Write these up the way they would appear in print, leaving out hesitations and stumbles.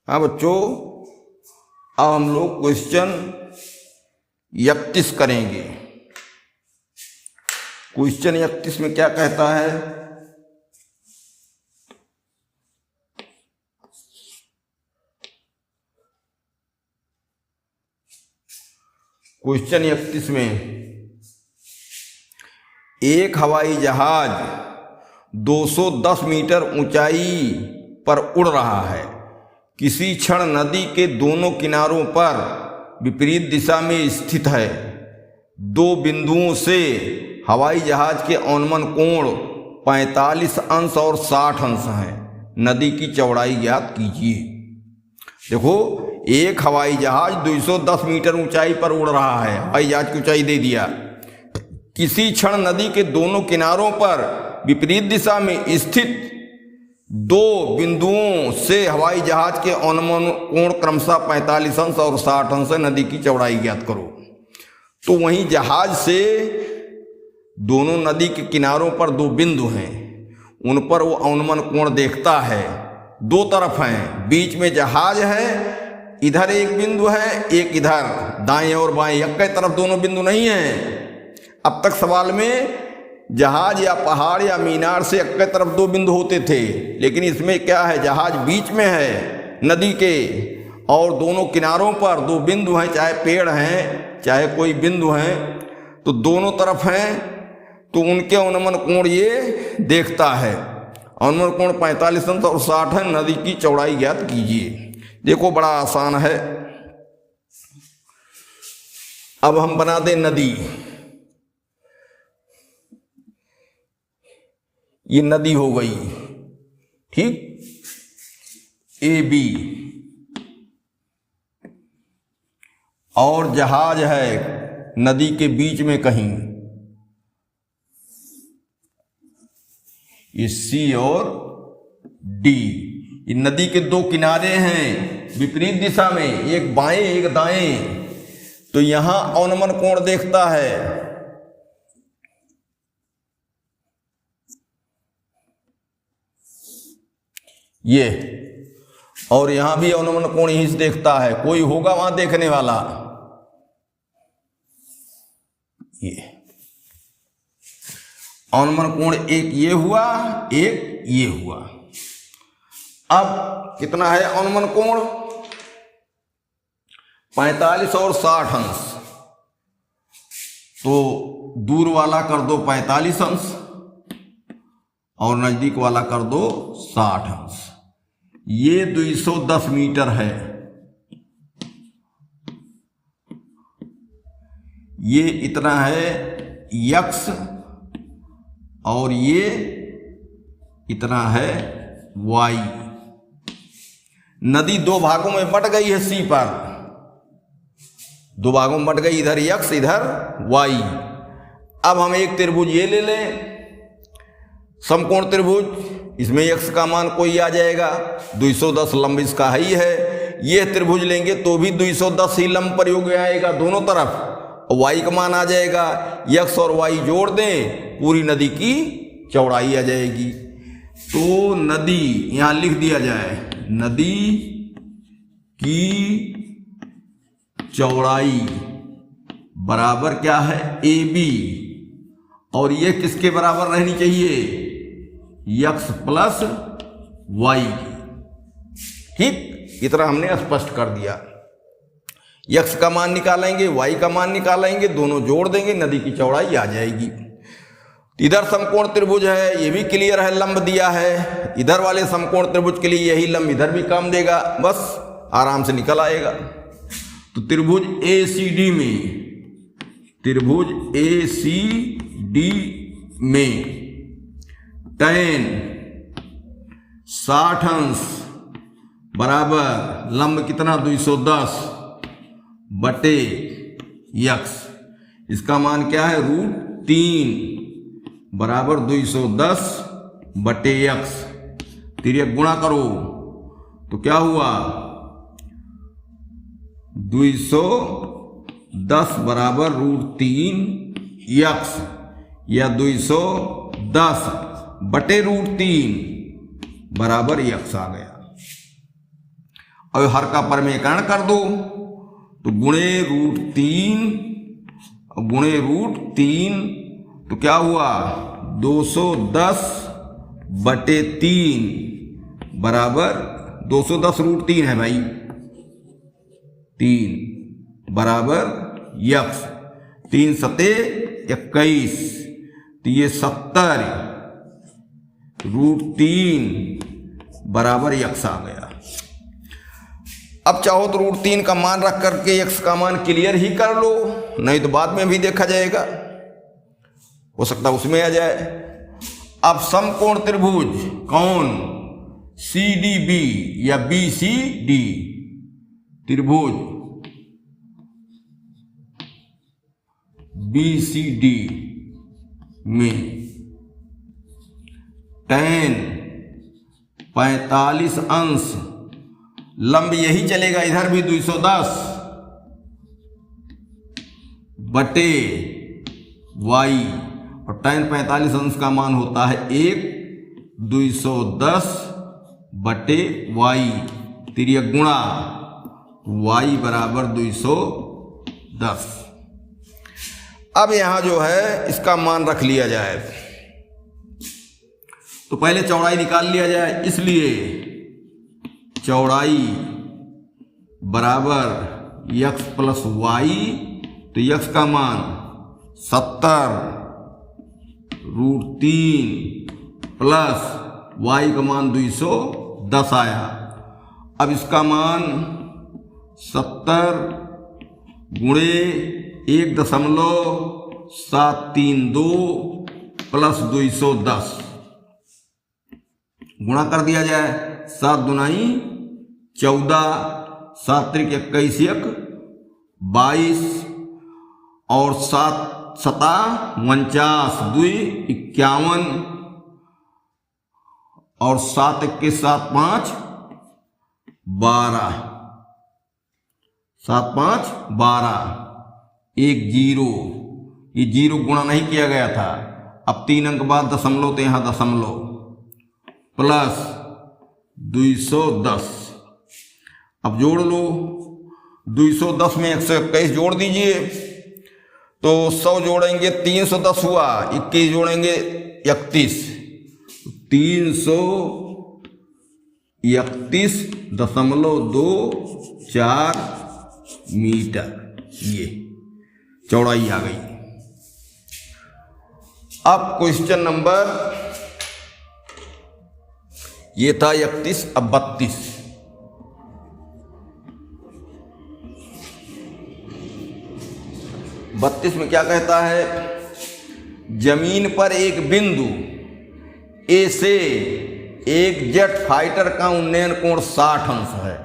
हाँ बच्चों, अब हम लोग क्वेश्चन 31 करेंगे। क्वेश्चन 31 में क्या कहता है? क्वेश्चन 31 में एक हवाई जहाज 210 मीटर ऊंचाई पर उड़ रहा है। किसी क्षण नदी के दोनों किनारों पर विपरीत दिशा में स्थित है। दो बिंदुओं से हवाई जहाज के अवनमन कोण 45 अंश और 60 अंश हैं। नदी की चौड़ाई ज्ञात कीजिए। देखो, एक हवाई जहाज 210 मीटर ऊंचाई पर उड़ रहा है। हवाई जहाज की ऊंचाई दे दिया। किसी क्षण नदी के दोनों किनारों पर विपरीत दिशा में स्थित दो बिंदुओं से हवाई जहाज के अवनमन कोण क्रमशः 45 अंश और 60 अंश है। नदी की चौड़ाई ज्ञात करो। तो वहीं जहाज से दोनों नदी के किनारों पर दो बिंदु हैं, उन पर वो अवनमन कोण देखता है। दो तरफ हैं, बीच में जहाज है, इधर एक बिंदु है, एक इधर, दाएं और बाएं एक तरफ दोनों बिंदु नहीं हैं। अब तक सवाल में जहाज या पहाड़ या मीनार से एक तरफ दो बिंदु होते थे, लेकिन इसमें क्या है? जहाज बीच में है नदी के और दोनों किनारों पर दो बिंदु हैं, चाहे पेड़ हैं चाहे कोई बिंदु हैं, तो दोनों तरफ हैं। तो उनके अवनमन कोण ये देखता है। अवनमन कोण 45 अंश और 60 है। नदी की चौड़ाई ज्ञात कीजिए। देखो, बड़ा आसान है। अब हम बना दें नदी। ये नदी हो गई, ठीक, ए बी, और जहाज है नदी के बीच में कहीं, ये सी और डी। ये नदी के दो किनारे हैं विपरीत दिशा में, एक बाएं एक दाएं। तो यहां अवनमन कोण देखता है। ये, और यहां भी अवनमन कोण ही से देखता है। कोई होगा वहां देखने वाला। ये अवनमन कोण एक ये हुआ, एक ये हुआ। अब कितना है अवनमन कोण? 45 और 60 अंश। तो दूर वाला कर दो 45 अंश और नजदीक वाला कर दो 60 अंश। ये 210 मीटर है। ये इतना है यक्स और ये इतना है वाई। नदी दो भागों में बट गई है सी पर, दो भागों में बट गई, इधर यक्स इधर वाई। अब हम एक त्रिभुज ये ले लें, समकोण त्रिभुज। इसमें x का मान कोई आ जाएगा, 210 लंब इसका ही है। ये त्रिभुज लेंगे तो भी 210 ही लंब प्रयोग में आएगा दोनों तरफ। y का मान आ जाएगा, x और y जोड़ दें, पूरी नदी की चौड़ाई आ जाएगी। तो नदी यहां लिख दिया जाए, नदी की चौड़ाई बराबर क्या है? AB। और ये किसके बराबर रहनी चाहिए? x प्लस वाई की। ठीक, इतना हमने स्पष्ट कर दिया। x का मान निकालेंगे, y का मान निकालेंगे, दोनों जोड़ देंगे, नदी की चौड़ाई आ जाएगी। इधर समकोण त्रिभुज है, ये भी क्लियर है, लंब दिया है। इधर वाले समकोण त्रिभुज के लिए यही लंब इधर भी काम देगा, बस आराम से निकल आएगा। तो त्रिभुज ACD में, त्रिभुज ACD में tan 60 अंश बराबर लंब कितना? 210 बटे x। इसका मान क्या है? √3 बराबर 210 बटे x। तिर्यक गुणा करो तो क्या हुआ? 210 बराबर √3 x, या 210 बटे √3 बराबर x आ गया। और हर का परमेकरण कर दो, तो गुणे √3 तो क्या हुआ 210/3 बराबर 210 √3 है भाई, 3 बराबर यक्स, 3 सते 21, तो ये 70 √3 बराबर यक्स आ गया। अब चाहो तो √3 का मान रख करके यक्स का मान क्लियर ही कर लो, नहीं तो बाद में भी देखा जाएगा, हो सकता उसमें आ जाए। अब समकोण त्रिभुज कौन, CDB या BCD त्रिभुज BCD में tan 45 अंश, लंब यही चलेगा, इधर भी 210/y, और tan 45 अंश का मान होता है 1, 210/y, तिर्यक गुणा y बराबर 210। अब यहां जो है इसका मान रख लिया जाए, तो पहले चौड़ाई निकाल लिया जाए, इसलिए चौड़ाई बराबर x प्लस y, तो x का मान 70 √3 प्लस y का मान 210 आया। अब इसका मान 70 गुणे 1.732 प्लस 210 गुणा कर दिया जाए, 7 दूनाई 14, 7 त्रिक 21 22, और 7 सता 49, 2 51, और 7 21 7 5 12, 7 5 12, 1 0, ये 0 गुणा नहीं किया गया था, अब 3 अंक बाद दशमलव, तो यहां दशमलव प्लस 210। अब जोड़ लो, 210 में 121 जोड़ दीजिए, तो 100 जोड़ेंगे 310 हुआ, 21 जोड़ेंगे 31, 331.24 मीटर, ये चौड़ाई आ गई। अब क्वेश्चन नंबर, ये था 31, अब 32। में क्या कहता है, जमीन पर एक बिंदु ए से एक जेट फाइटर का उन्नयन कोण 60 अंश है।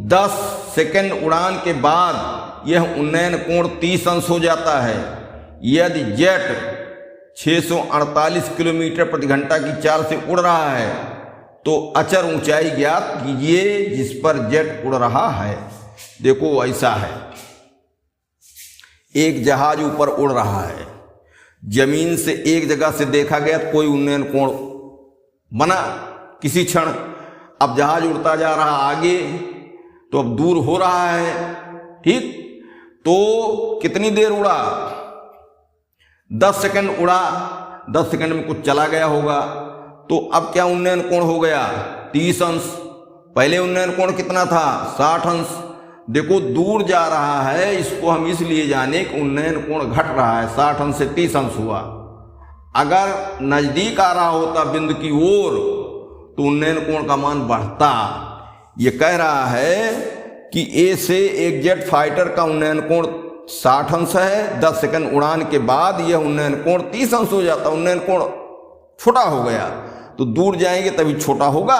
10 सेकंड उड़ान के बाद यह उन्नयन कोण 30 अंश हो जाता है। यदि जेट 648 किलोमीटर प्रति घंटा की चाल से उड़ रहा है तो अचर ऊंचाई ज्ञात कीजिए जिस पर जेट उड़ रहा है। देखो ऐसा है, एक जहाज ऊपर उड़ रहा है, जमीन से एक जगह से देखा गया तो कोई उन्नयन कोण बना किसी क्षण। अब जहाज उड़ता जा रहा आगे, तो अब दूर हो रहा है, ठीक, तो कितनी देर उड़ा, 10 सेकंड उड़ा, 10 सेकंड में कुछ चला गया होगा, तो अब क्या उन्नयन कोण हो गया 30 अंश। पहले उन्नयन कोण कितना था 60 अंश। देखो दूर जा रहा है, इसको हम इसलिए जाने कि उन्नयन कोण घट रहा है, 60 अंश से 30 अंश हुआ। अगर नजदीक आ रहा होता बिंदु की ओर तो उन्नयन कोण का मान बढ़ता। ये कह रहा है कि ए से एक जेट फाइटर का उन्नयन कोण 60 अंश है, 10 सेकंड उड़ान के बाद यह उन्नयन कोण 30 अंश हो जाता, उन्नयन कोण छोटा हो गया। तो दूर जाएंगे तभी छोटा होगा,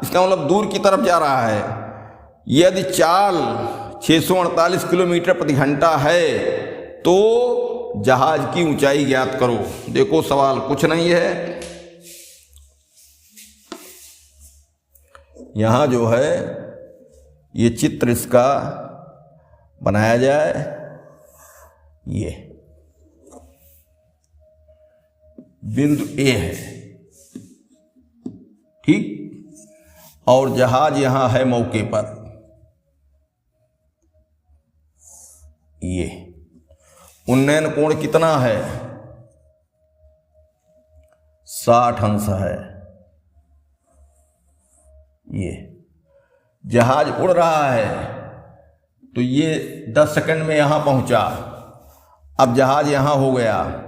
इसका मतलब दूर की तरफ जा रहा है। यदि चाल 648 किलोमीटर प्रति घंटा है तो जहाज की ऊंचाई ज्ञात करो। देखो सवाल कुछ नहीं है, यहां जो है ये चित्र इसका बनाया जाए। ये बिंदु ए है, ठीक, और जहाज यहां है मौके पर। ये उन्नयन कोण कितना है? 60 अंश है। ये जहाज उड़ रहा है तो ये 10 सेकंड में यहां पहुंचा। अब जहाज यहां हो गया,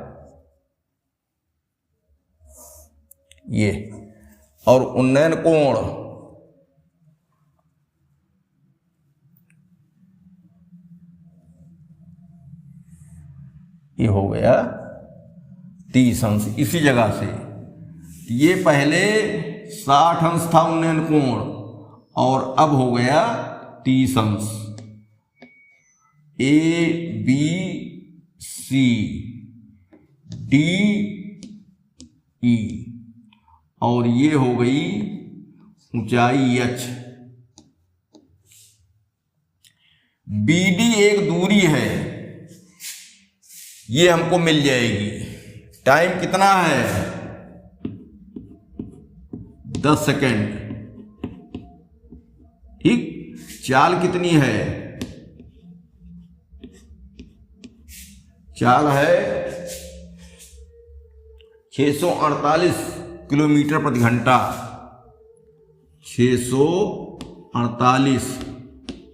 ये, और उन्नयन कोण ये हो गया 30 अंश। इसी जगह से ये पहले 60 अंश था उन्नयन कोण और अब हो गया 30 अंश। A B C D E और ये हो गई ऊंचाई h। बी डी एक दूरी है, ये हमको मिल जाएगी। टाइम कितना है? 10 सेकेंड। ठीक। चाल कितनी है? चाल है 648 किलोमीटर प्रति घंटा। 648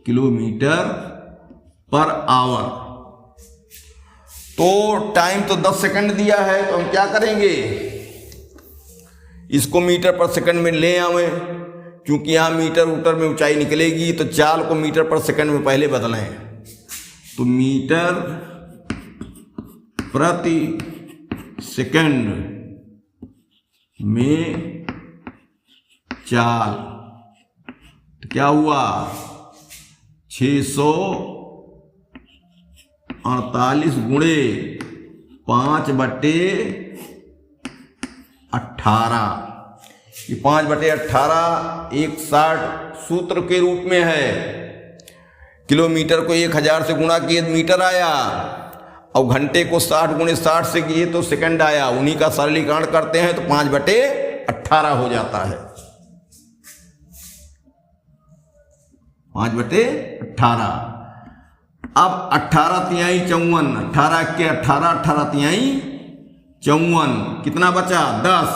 किलोमीटर पर आवर। तो टाइम तो 10 सेकंड दिया है, तो हम क्या करेंगे? इसको मीटर पर सेकंड में ले आवें, क्योंकि यहाँ मीटर ऊटर में ऊंचाई निकलेगी, तो चाल को मीटर पर सेकंड में पहले बदलें। तो मीटर प्रति सेकंड में चाल, तो क्या हुआ? 648 गुणे 5/18। ये 5/18 160 सूत्र के रूप में है। किलोमीटर को 1000 से गुणा किए तो मीटर आया, और घंटे को 60 गुणे 60 से किए तो सेकंड आया। उन्हीं का सरलीकरण करते हैं तो 5/18 हो जाता है। 5/18। अब 18 तिहाई 54, 18 के 18, 18 तिहाई 54, कितना बचा? 10।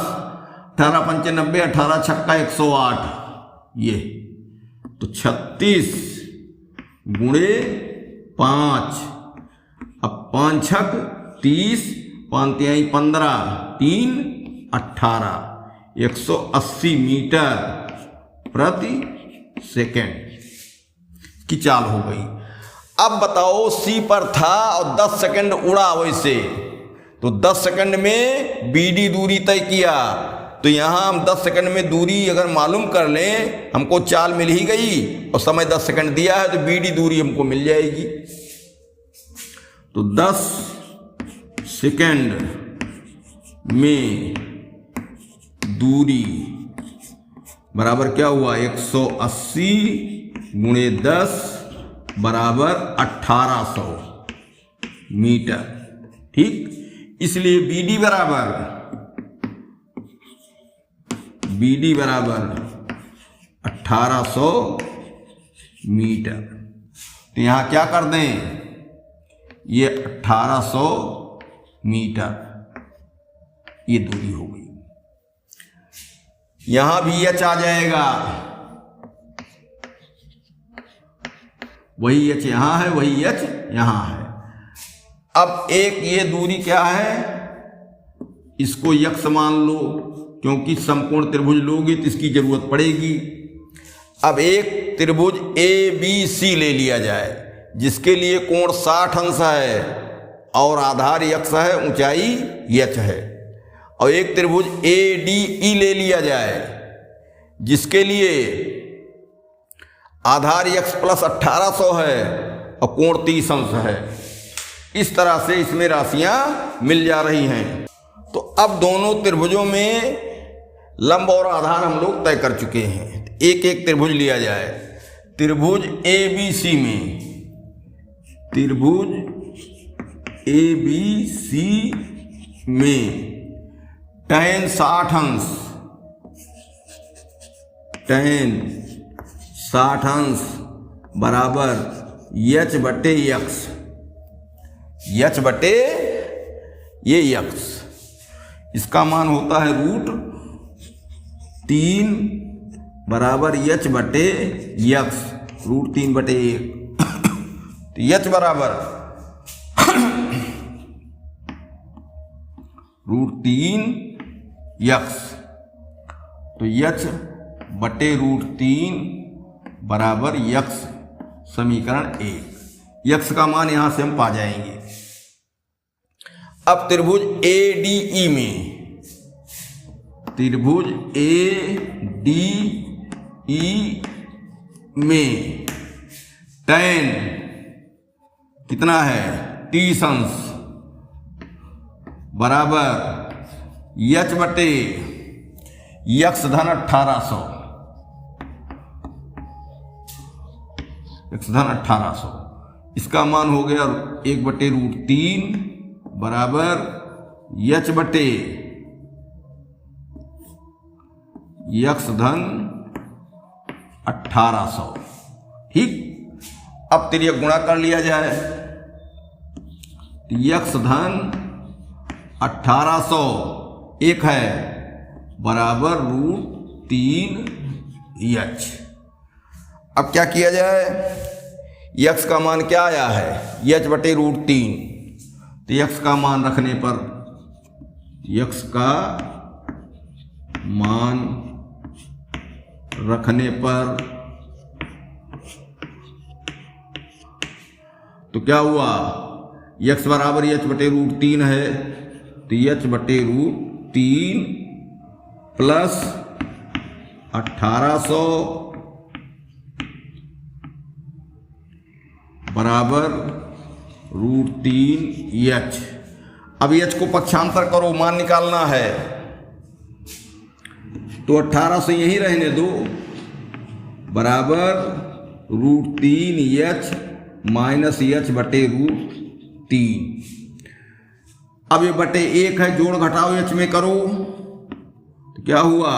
18 पंचे 90, 18 छक्का 108। ये तो 36 गुणे 5। अब 5 छक 30, 5 तिहाई 15, 3 18, 180 मीटर प्रति सेकेंड की चाल हो गई। अब बताओ, सी पर था और 10 सेकंड उड़ा वैसे, तो 10 सेकंड में बीडी दूरी तय किया। तो यहां हम 10 सेकंड में दूरी अगर मालूम कर लें, हमको चाल मिल ही गई और समय 10 सेकंड दिया है, तो बीडी दूरी हमको मिल जाएगी। तो 10 सेकंड में दूरी बराबर क्या हुआ? 180 गुणे 10 बराबर 1800 मीटर। ठीक। इसलिए बीडी बराबर 1800 मीटर। तो यहां क्या कर दें? ये 1800 मीटर ये दूरी हो गई। यहां भी एच आ जाएगा, वही एच यहां है, वही एच यहां है। अब एक ये दूरी क्या है? इसको यक्ष मान लो, क्योंकि समकोण त्रिभुज लोगे तो इसकी जरूरत पड़ेगी। अब एक त्रिभुज ABC ले लिया जाए, जिसके लिए कोण 60 अंश है और आधार यक्ष है, ऊंचाई h है। और एक त्रिभुज ADE ले लिया जाए, जिसके लिए आधार यक्ष प्लस 1800 है और कोण 30 अंश है। इस तरह से इसमें राशियां मिल जा रही हैं। तो अब दोनों त्रिभुजों में लंब और आधार हम लोग तय कर चुके हैं। एक एक त्रिभुज लिया जाए। त्रिभुज ABC में, त्रिभुज ABC में tan 60 अंश, tan 60 अंश बराबर h बटे x, h बटे ये x, इसका मान होता है √3 बराबर h बटे x, √3 बटे 1। तो h बराबर √3x, तो h बटे √3 बराबर x, समीकरण 1। x का मान यहां से हम पा जाएंगे। अब त्रिभुज ADE में, त्रिभुज ADE में tan कितना है 30 अंश बराबर h बटे x धन 1800, x धन 1800, इसका मान हो गया 1 बटे √3 बराबर h बटे x धन 1800। ठीक, अब तिर्यक गुणा कर लिया जाए। x धन 1800 एक है बराबर √3h। अब क्या किया जाए, x का मान क्या आया है h बटे √3, तो x का मान रखने पर, x का मान रखने पर तो क्या हुआ, x बराबर h बटे √3 है, तो h बटे √3 प्लस 1800 बराबर √3h। अब h को पक्षांतर करो, मान निकालना है, तो 1800 यही रहने दो बराबर √3h माइनस h बटे √3। अब ये बटे 1 है, जोड़ घटाओ h में करो, तो क्या हुआ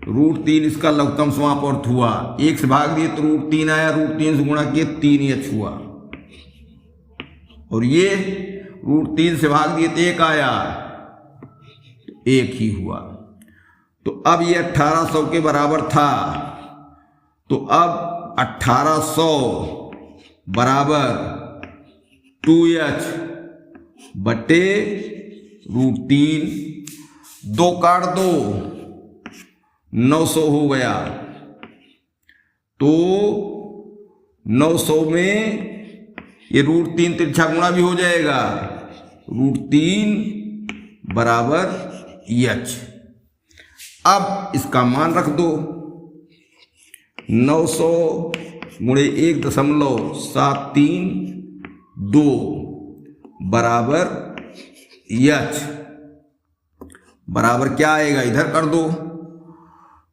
√3, इसका लघुत्तम समापवर्त हुआ, 1 से भाग दिए तो √3 आया, √3 से गुणा किए 3h हुआ, और ये √3 से भाग दिए तो 1 आया, 1 ही हुआ। तो अब ये 1800 के बराबर था, तो अब 1800 बराबर 2h बटे √3, 2 काट दो 900 हो गया, तो 900 में ये √3 तिरछा गुणा भी हो जाएगा, √3 बराबर h। अब इसका मान रख दो, 900 गुणे 1.732 बराबर h, बराबर क्या आएगा इधर कर दो,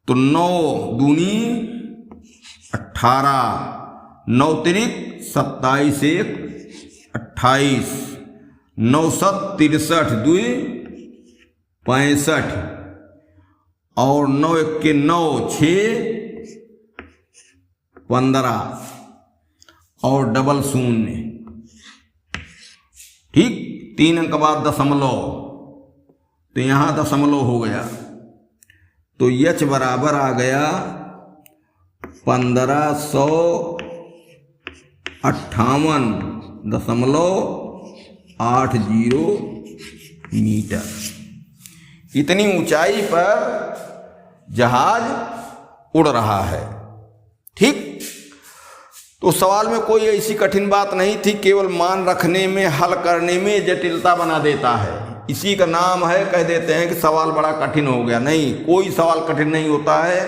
तो 9 दूनी 18, 9 तिरिक 27 1 28, 9 7 63 2 65, और 9 1 के 9 6 15 और डबल 0। ठीक, 3 अंक बाद दशमलव, तो यहां दशमलव हो गया, तो h बराबर आ गया 1558.80 मीटर। इतनी ऊंचाई पर जहाज उड़ रहा है। ठीक, तो सवाल में कोई ऐसी कठिन बात नहीं थी, केवल मान रखने में, हल करने में जटिलता बना देता है, इसी का नाम है, कह देते हैं कि सवाल बड़ा कठिन हो गया। नहीं, कोई सवाल कठिन नहीं होता है,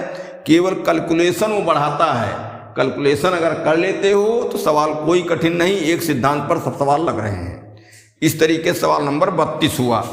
केवल कैलकुलेशन वो बढ़ाता है। कैलकुलेशन अगर कर लेते हो तो सवाल कोई कठिन नहीं, एक सिद्धांत पर सब सवाल लग रहे हैं। इस तरीके से सवाल नंबर 32 हुआ।